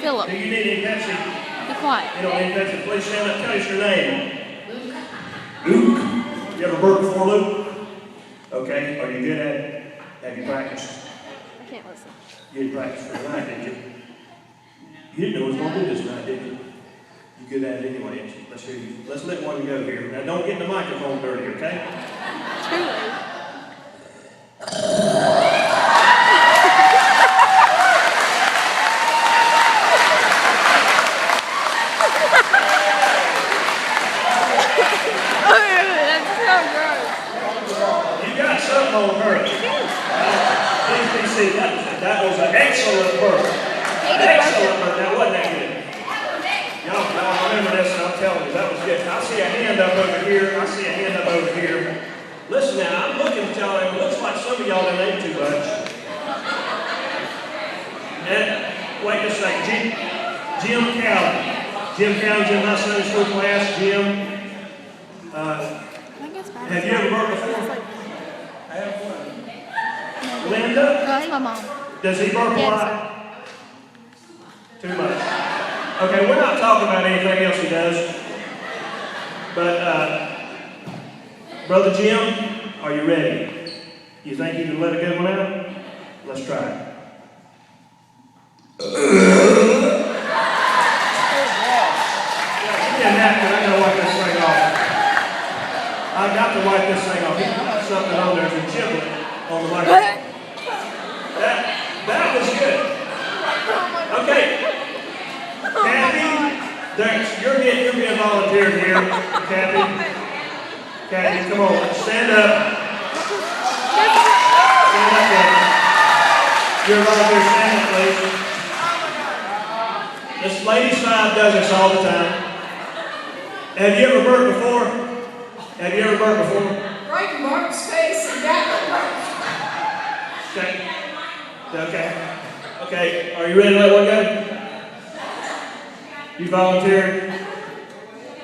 Philip. Do you need any Pepsi? Be quiet. You don't need Pepsi. Please stand up. Tell us your name. Luke. You ever burped before, Luke? Okay. Are you good at it? Have you practiced? I can't listen. You didn't practice for tonight, did you? You didn't know it was going to do this tonight, did you? You good at it anyway, ain't you? Let's hear you. Let's let one go here. Now, don't get the microphone dirty, okay? Truly. On her. Please be seated. That was an excellent burp. Excellent burp. Now, wasn't that good? Y'all remember this, and I'm telling you, that was good. I see a hand up over here. I see a hand up over here. Listen now, I'm looking at y'all, and it looks like some of y'all didn't eat too much. And, wait just a second. Jim Cowden. Jim Cowden's in my Sunday school class. Jim, have you ever burped before? Linda? That's my mom. Does he burp a lot? Too much. Okay, we're not talking about anything else he does. But, Brother Jim, are you ready? You think you can let a good one out? Let's try it. Give me a napkin. I gotta wipe this thing off. I've got to wipe this thing off. He put something on there as a giblet on the microphone. That was good. Okay. Kathy, you're being volunteered here. Kathy, come on. Stand up. Stand up, Kathy. You're a volunteer. Stand up, please. This lady side does this all the time. Have you ever burped before? Have you ever burped before? Right in Mark's face and that Okay. Okay. Are you ready to let one go? You volunteered?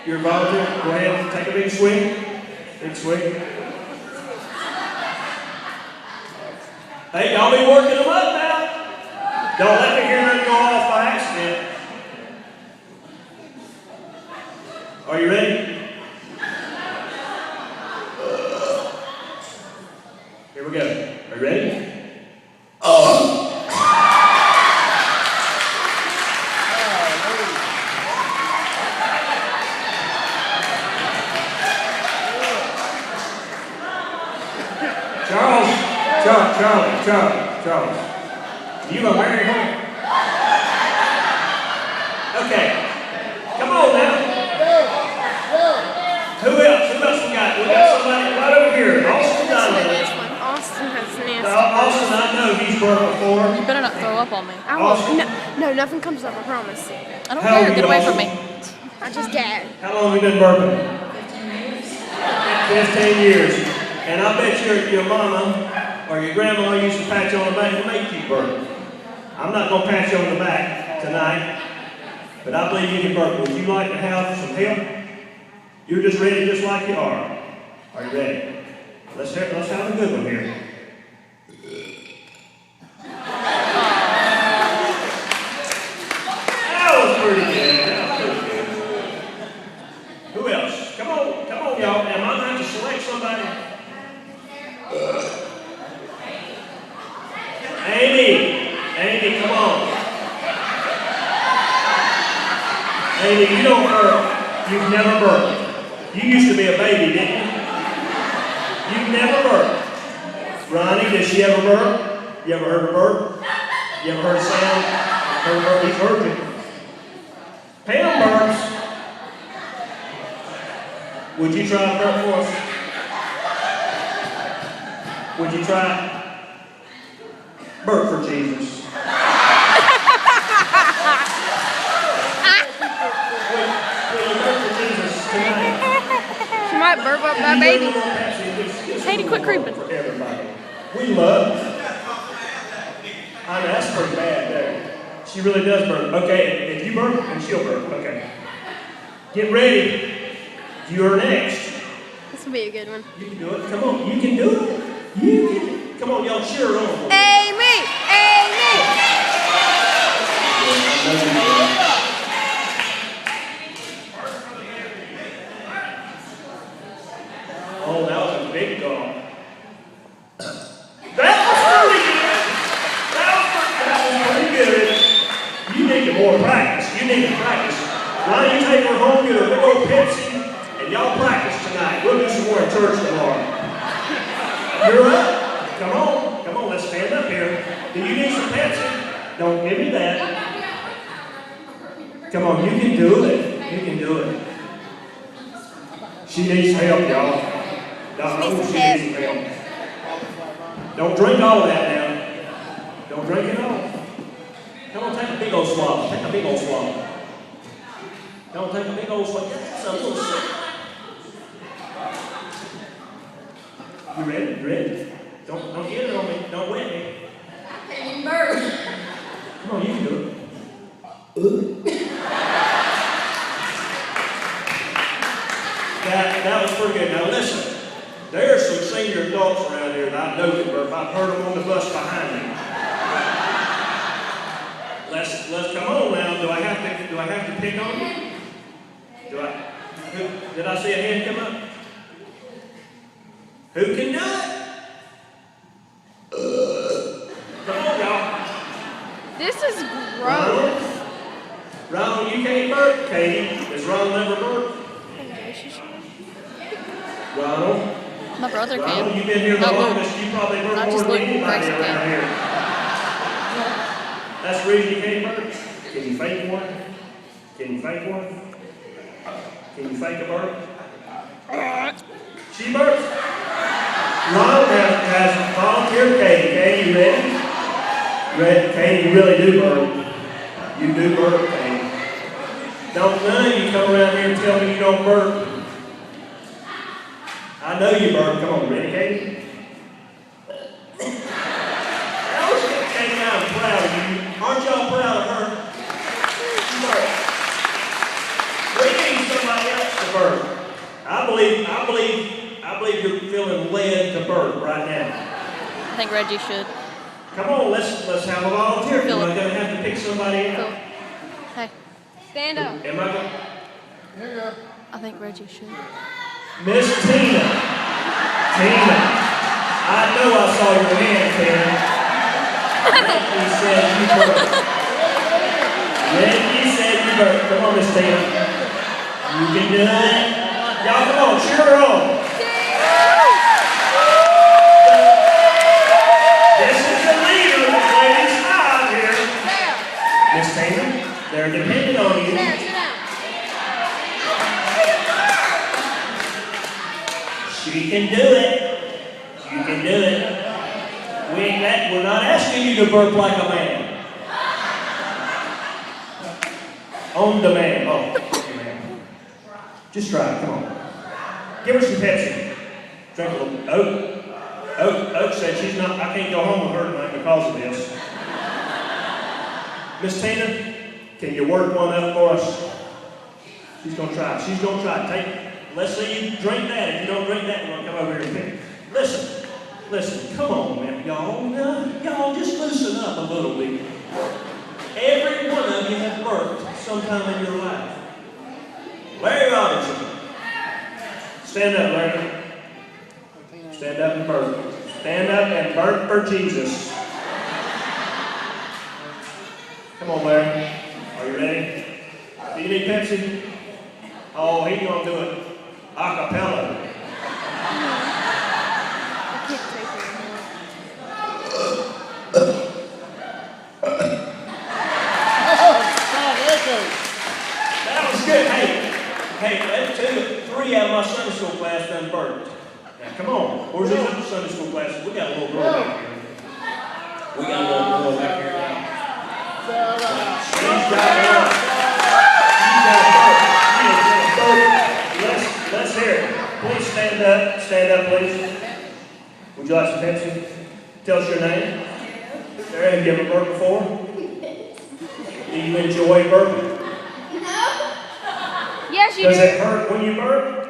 You're a volunteer? Go ahead. Take a big swing. Big swing. Hey, y'all be working them up now. Don't let me hear them go off by accident. Are you ready? Here we go. Are you ready? Charles. You a married woman? Okay. Come on now. Who else we got? We got somebody right over here. Austin Donovan. Austin has nasty. Austin, I know he's burped before. You better not throw up on me. I won't. No, nothing comes up, I promise. I don't care. Get away from me. I just gag. How long have you been burping? 15 years. And I bet your mama or your grandma used to pat you on the back and make you burp. I'm not going to pat you on the back tonight, but I believe you can burp. Would you like to have some help? You're just ready just like you are. Are you ready? Let's have a good one here. That was pretty good. Who else? Come on, y'all. Am I going to select somebody? Amy, come on. Amy, you don't burp. You've never burped. You used to be a baby, didn't you? You've never burped. Ronnie, did she ever burp? You ever heard her burp? You ever heard a sound? Heard her burp? He's burping. Pam burps. Would you try to burp for us? Would you try? Burp for Jesus. Will you burp for Jesus tonight? She might burp up my baby. Katie, quit creeping. For everybody. We love you. I know, that's pretty bad there. She really does burp. Okay, if you burp, then she'll burp. Okay. Get ready. You're next. This will be a good one. You can do it. Come on. You can do it. Come on, y'all cheer her on. Amy! Amy! Oh, that was a big dog. That was pretty good. That was pretty good. You need more practice. You need to practice. Why don't you take her home, get her a big old Pepsi, and y'all practice tonight. We'll do some more at church tomorrow. You're up. Come on. Come on, let's stand up here. Do you need some Pepsi? Don't give me that. Come on, you can do it. You can do it. She needs help, y'all. She needs help. Don't drink all of that now. Don't drink it all. Come on, take a big old swallow. Take a big old swallow. Don't take a big old swallow. That's a little sick. You ready? You ready? Don't get it on me. Don't wet me. I can't even burp. Come on, you can do it. That was pretty good. Now listen, there are some senior adults around here that I know can burp. I've heard them on the bus behind me. Let's come on now. Do I have to pick on you? Did I see a hand come up? Who can do it? Come on, y'all. This is gross. Ronald, you can't burp. Katie, does Ronald never burp? Ronald? My brother Ronald, can. you've been here the Not Luke. longest. You probably burp Not more just than Luke, anybody Grayson around can. here. That's the reason you can't burp. Can you fake one? Can you fake one? Can you fake a burp? She burps. Ronald has volunteered Katie. Katie, you ready? Katie, you really do burp. You do burp, Katie. Don't none of you come around here and tell me you don't burp. I know you burp. Come on, ready, Katie? Katie, I'm proud of you. Aren't y'all proud of her? She burps. We need somebody else to burp. I believe you're feeling led to burp right now. I think Reggie should. Come on, let's have a volunteer. Philip. Am I gonna have to pick somebody out? Hey, Stand up. Am I gonna? Here you go. I think Reggie should. Miss Tina. Tina. I know I saw your hand, Tina. Reggie said you burped. Reggie said you burped. Come on, Miss Tina. You can do it. Y'all come on, cheer her on. This is the leader of the ladies' side here. Miss Tina, they're depending on you. Sit down. She can do it. You can do it. We're not asking you to burp like a man. On demand. Oh, demand. Just try it. Come on. Give her some Pepsi. Drink a little. Oak said she's not. I can't go home with her tonight because of this. Miss Tina, can you work one up for us? She's gonna try. She's gonna try. Let's see you drink that. If you don't drink that, we're gonna come over here and pick. Listen. Come on, man, y'all just loosen up a little bit. Every one of you have burped sometime in your life. Larry Robertson, stand up, Larry. Stand up and burp. Stand up and burp for Jesus. Come on, Larry. Are you ready? Do you need Pepsi? Oh, he's gonna do it a cappella. That was good. Hey, 3 out of my Sunday school class done burped. Now, come on. Where's these other Sunday school classes? We got a little girl back here. We got a little girl back here now. She's got a burp. Let's hear it. Please stand up. Stand up, please. Would you like some Pepsi? Tell us your name. Sarah, have you ever burped before? Do you enjoy burping? Yes, you Does do. it hurt when you burp?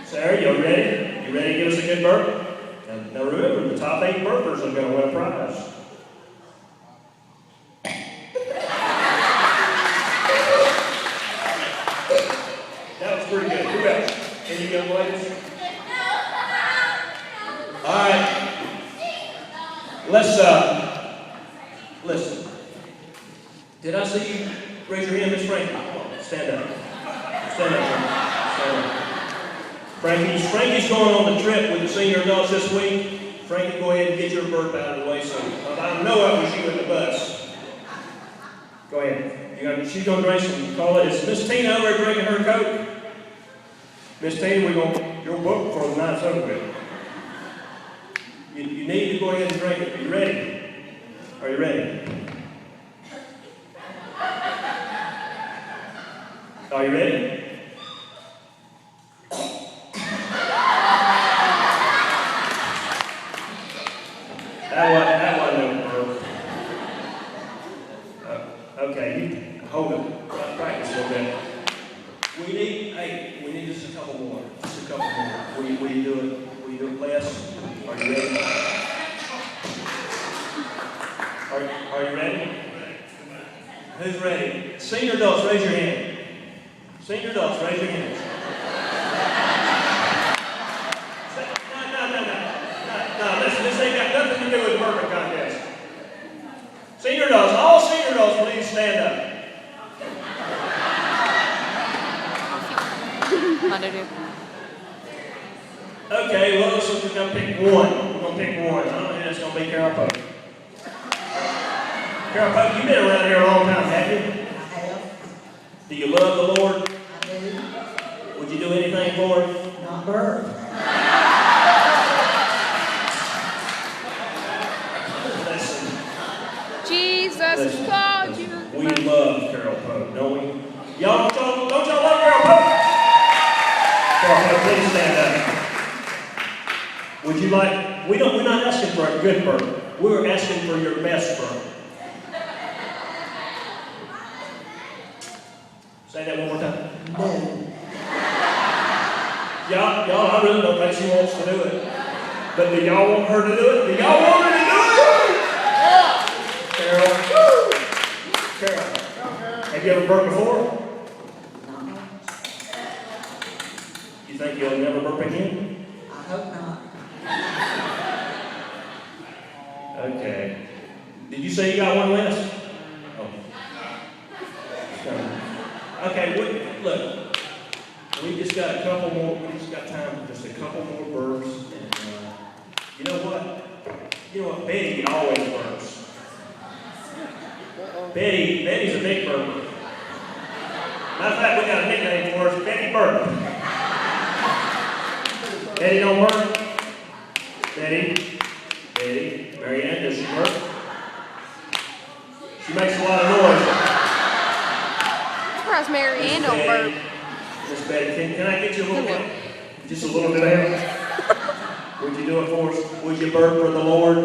Sarah, you ready? You ready to give us a good burp? Now remember, the top top 8 burpers are going to win a prize. That was pretty good. Who else? Any young ladies? All right. Let's listen. Did I see you raise your hand, Miss Frankie? Come on, stand up. Stand up, Frankie. Stand up. Frankie's going on the trip with the senior adults this week. Frankie, go ahead and get your burp out of the way. So I know I was you in the bus. Go ahead. She's going to drink some. Call it. Is Miss Tina over there drinking her Coke? Miss Tina, you're booked for the night's over with. You need to go ahead and drink it. Are you ready? Are you ready? Are you ready? That wasn't no. Okay, you hold it. Practice a little bit. We need just a couple more. Just a couple more. Will you do it less? Are you ready? Are you ready? Who's ready? Senior adults, raise your hand. Senior adults, raise your hands. No, this ain't got nothing to do with the burping contest. Senior adults, all senior adults, please stand up. Okay, well, so we're going to pick one. We're going to pick one. I don't know who that's going to be. Carol Pope. Carol Pope, you've been around here a long time, haven't you? I have. Do you love the Lord? I do. Would you do anything for Him? Not burp. Listen. Jesus called you. We love Carol Pope, don't we? Y'all, don't y'all love Carol Pope? Carol Pope, please stand up. Would you like, we're not asking for a good burp. We're asking for your best burp. Say that one more time. No. Y'all, I really don't think she wants to do it. But do y'all want her to do it? Do y'all want her to do it? Carol. Carol. Have you ever burped before? No. You think you'll never burp again? I hope not. Okay. Did you say you got one less? Oh. Okay, look. We just got a couple more. We just got time for just a couple more burps. And you know what? You know what? Betty always burps. Betty's a big burper. Matter of fact, we got a nickname for her. Betty Burp. Betty don't burp. Betty. Mary Ann, does she burp? She makes a lot of noise. Surprised Mary Ann don't burp. Miss Betty, can I get you a little bit? Just a little bit of help? Would you do it for us? Would you burp for the Lord?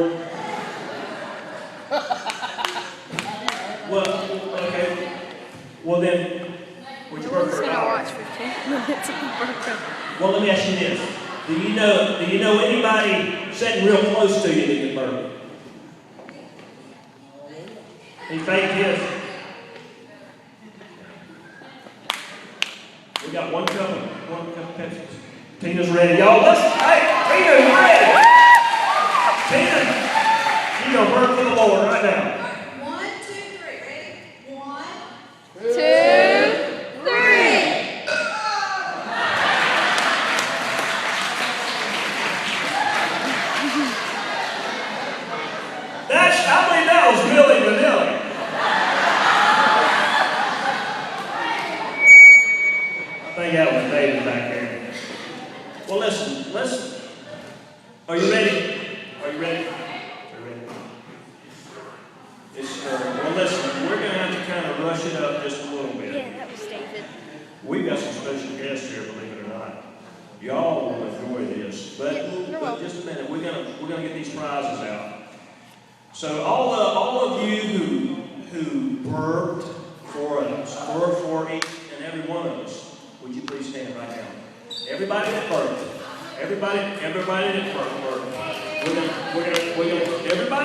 Well, okay. Well then, would you burp for an hour? Watch 15 minutes of burping. Well, let me ask you this. Do you know anybody sitting real close to you that can burp? He faked his. We got one cup of Pepsi. Tina's ready. Y'all, hey, Tina's ready. Tina, you're going to burp for the Lord right now. 1, 2, 3. Ready? 1, 2, 3. I believe that was Billy Vanilli. I think that was David back there. Well, listen. Are you ready? Are you ready? Well, listen, we're going to have to kind of rush it up just a little bit. Yeah, that was David. We've got some special guests here, believe it or not. Y'all will enjoy this. But just a minute, we're gonna get these prizes out. So all of you who burped for us, for each and every one of us, would you please stand right now? Everybody that burped. Everybody that burp. We're gonna, everybody.